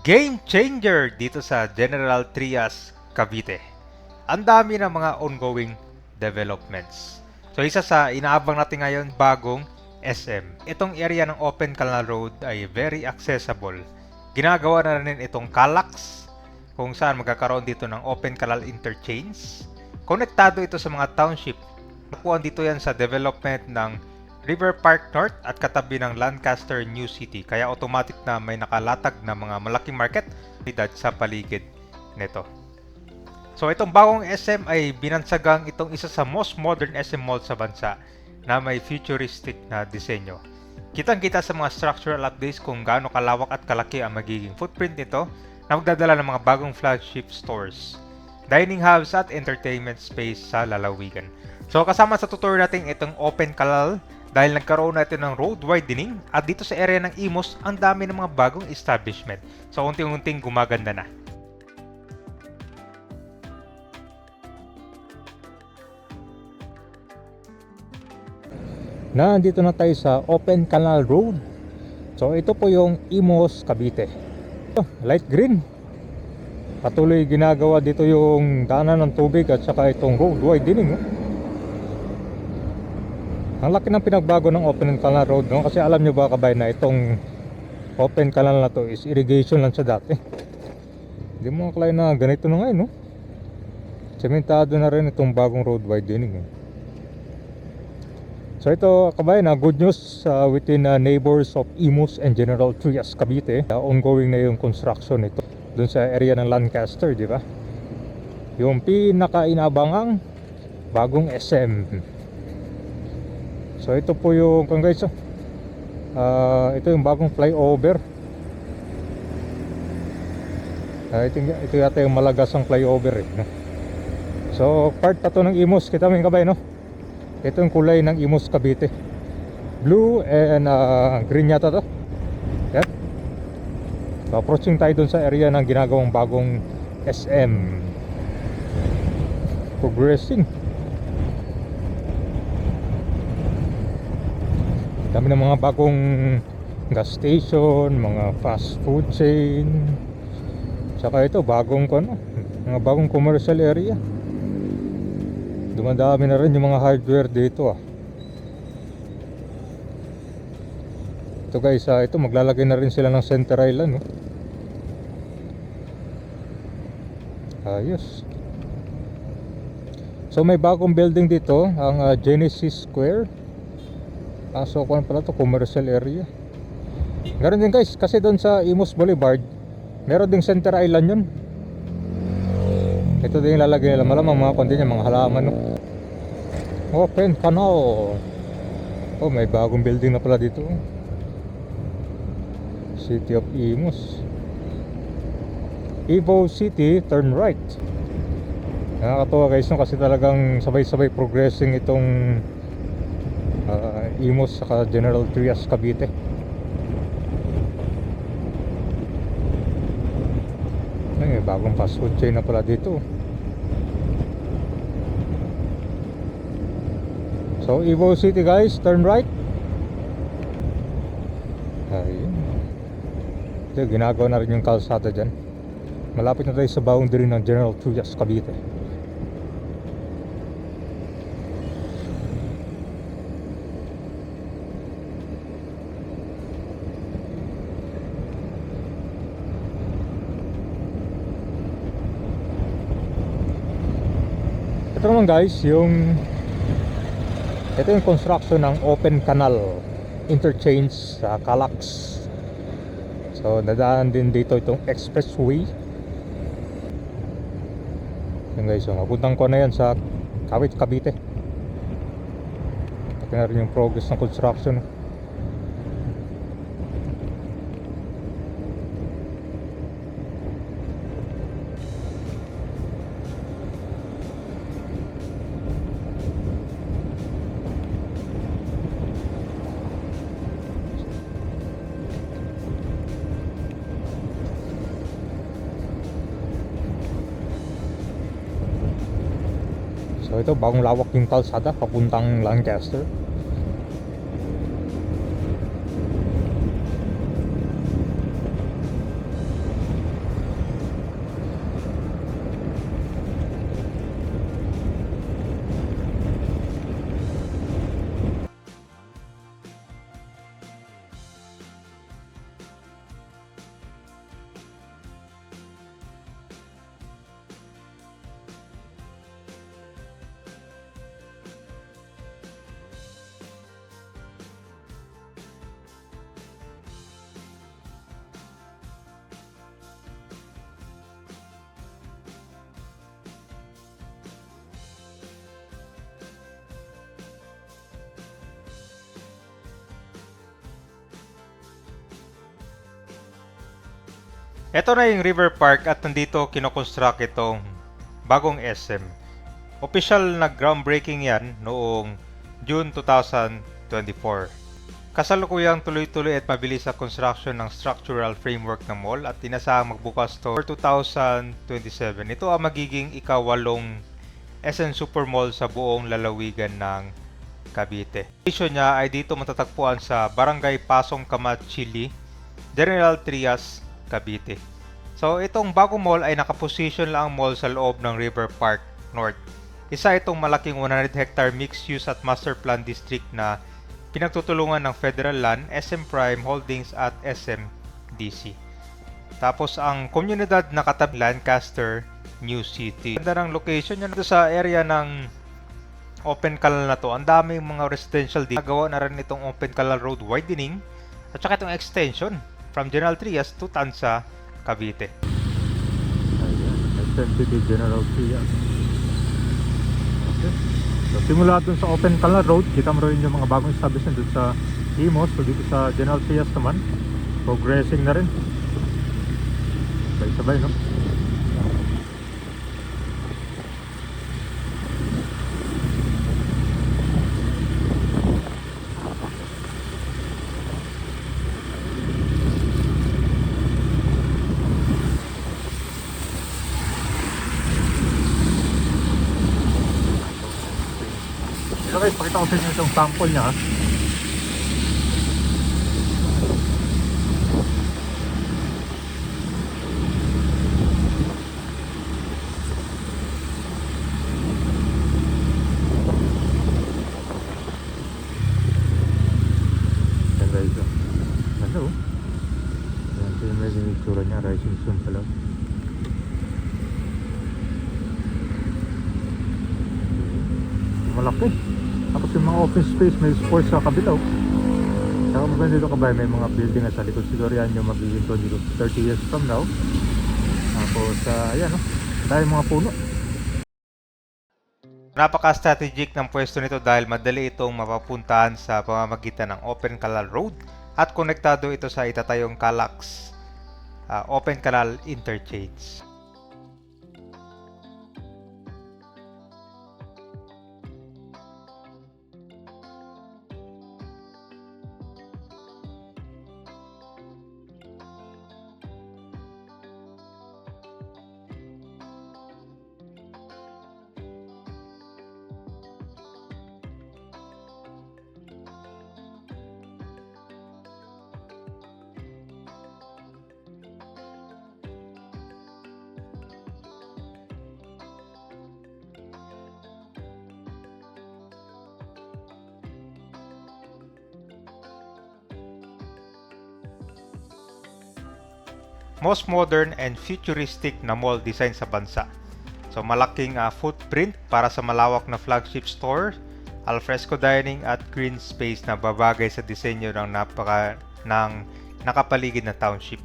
Game changer dito sa General Trias, Cavite. Ang dami ng mga ongoing developments. So isa sa inaabang natin ngayon, bagong SM. Itong area ng Open Canal Road ay very accessible. Ginagawa na rin itong Calax, kung saan magkakaroon dito ng Open Canal Interchange. Konektado ito sa mga township. Nakuha dito yan sa development ng River Park North at katabi ng Lancaster New City, kaya automatic na may nakalatag na mga malaking market sa paligid nito. So itong bagong SM ay binansagang itong isa sa most modern SM mall sa bansa na may futuristic na disenyo. Kitang-kita sa mga structural updates kung gaano kalawak at kalaki ang magiging footprint nito na magdadala ng mga bagong flagship stores, dining hubs at entertainment space sa lalawigan. So kasama sa tutorial natin itong Open Canal dahil nagkaroon na ito ng road widening at dito sa area ng Imus ang dami ng mga bagong establishment. So unti-unting gumaganda na. Nandito na tayo sa Open Canal Road. So ito po yung Imus, Cavite. Light green. Patuloy ginagawa dito yung daanan ng tubig at saka itong road widening. Ang laki ng pinagbago ng Open Canal Road, no? Kasi alam nyo ba kabayan na itong Open Canal na to is irrigation lang siya dati. Hindi mo akalain na ganito na ngayon, no? Sementado na rin itong bagong road widening. So ito kabayan na good news within neighbors of Imus and General Trias, Cavite. Ongoing na yung construction nito dun sa area ng Lancaster, di ba? Yung pinaka-inabangang bagong SM. So ito po yung guys, ito yung bagong flyover. Ito yata yung Malagasang flyover So part pa to ng Imus, kita mo yung kabay, no? Ito yung kulay ng Imus, Cavite. Blue and green yata to. Yan. So approaching tayo dun sa area ng ginagawang bagong SM. Progressing. Dami ng mga bagong gas station, mga fast food chain. Saka ito bagong mga bagong commercial area. Dumadami na rin yung mga hardware dito. Ito guys, ito maglalagay na rin sila ng center island, Ayos. So may bagong building dito, ang Genesis Square. So kung pala to, commercial area. Meron din guys, kasi doon sa Imus Boulevard meron ding center island yun. Ito din yung lalagay nila, malamang mga konti niya, mga halaman, Open Canal. May bagong building na pala dito. City of Imus. Evo City, turn right. Nakakatawa guys, kasi talagang sabay-sabay progressing itong Imus saka General Trias, Cavite. May bagong fast food chain na pala dito. So Evo City guys, turn right. Ayun. Ito, ginagawa na rin yung kalsada dyan. Malapit na tayo sa boundary ng General Trias, Cavite. Ito naman guys, ito yung construction ng Open Canal Interchange sa Calax. So nadaan din dito itong expressway. Yan guys, mapuntang ko na yan sa Kawit, Cavite. Ito na rin yung progress ng construction. So ito, bagong lawak yung kalsada papuntang Lancaster. Ito na yung River Park at nandito kinoconstruct itong bagong SM. Official na groundbreaking yan noong June 2024. Kasalukuyang tuloy-tuloy at mabilis sa construction ng structural framework ng mall at inasahang magbukas to for 2027. Ito ang magiging ika-8 SM Supermall sa buong lalawigan ng Cavite. Location niya ay dito matatagpuan sa Barangay Pasong Camat, Chili, General Trias, Cavite. So itong bagong mall ay nakaposition lang ang mall sa loob ng River Park North. Isa itong malaking 100 hectare mixed use at master plan district na pinagtutulungan ng Federal Land, SM Prime Holdings at SMDC. Tapos ang komunidad na katabi Lancaster, New City. Ganda ng location yan sa area ng Open Canal na to. Ang daming mga residential dito. Nagawa na rin itong Open Canal Road widening at saka itong extension from General Trias to Tansa, Cavite. Ayan, SM City General Trias. Okay. So, simula dun sa Open Canal Road, kita mo rin yung mga bagong establishment dun sa Imos. So, dito sa General Trias naman, progressing na rin. Sabay-sabay, no? So guys, pakita ko sa inyo itong sample niya ha. Yan guys, ano? Yan, ito yung medyo itsura niya, rising sun pala. Malaki. Tapos yung mga open space, may sports sa kabilaw. Saka maganda dito kabay, may mga building at sa likod. Siguro yan yung magiging 30 years from now. Tapos, ayan, no? Dahil mga puno. Napaka-strategic ng pwesto nito dahil madali itong mapapuntahan sa pamamagitan ng Open Canal Road at konektado ito sa itatayong Calax Open Canal Interchange. Most modern and futuristic na mall design sa bansa. So malaking footprint para sa malawak na flagship store, alfresco dining at green space na babagay sa disenyo ng nakapaligid na township.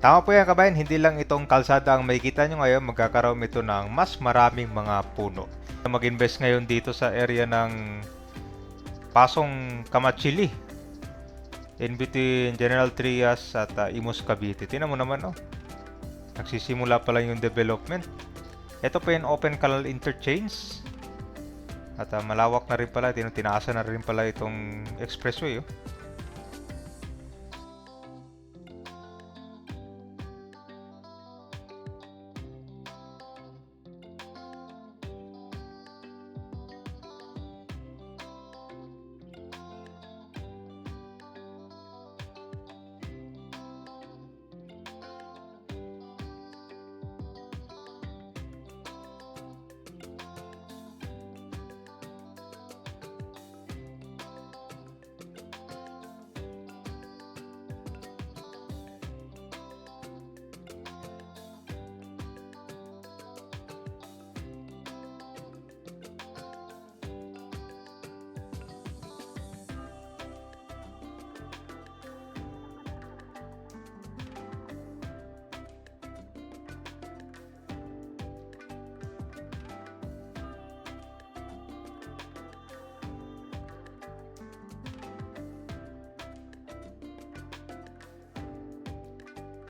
Tama po yan kabayan, hindi lang itong kalsada ang makikita nyo ngayon, magkakaroon ito ng mas maraming mga puno. Mag-invest ngayon dito sa area ng Pasong Camat, Chili, in between General Trias at Imos, Cavite. Tingnan mo naman, oh. Nagsisimula pa lang yung development. Ito pa yung Open Canal Interchange. At malawak na rin pala. Tinaasan na rin pala itong expressway, oh.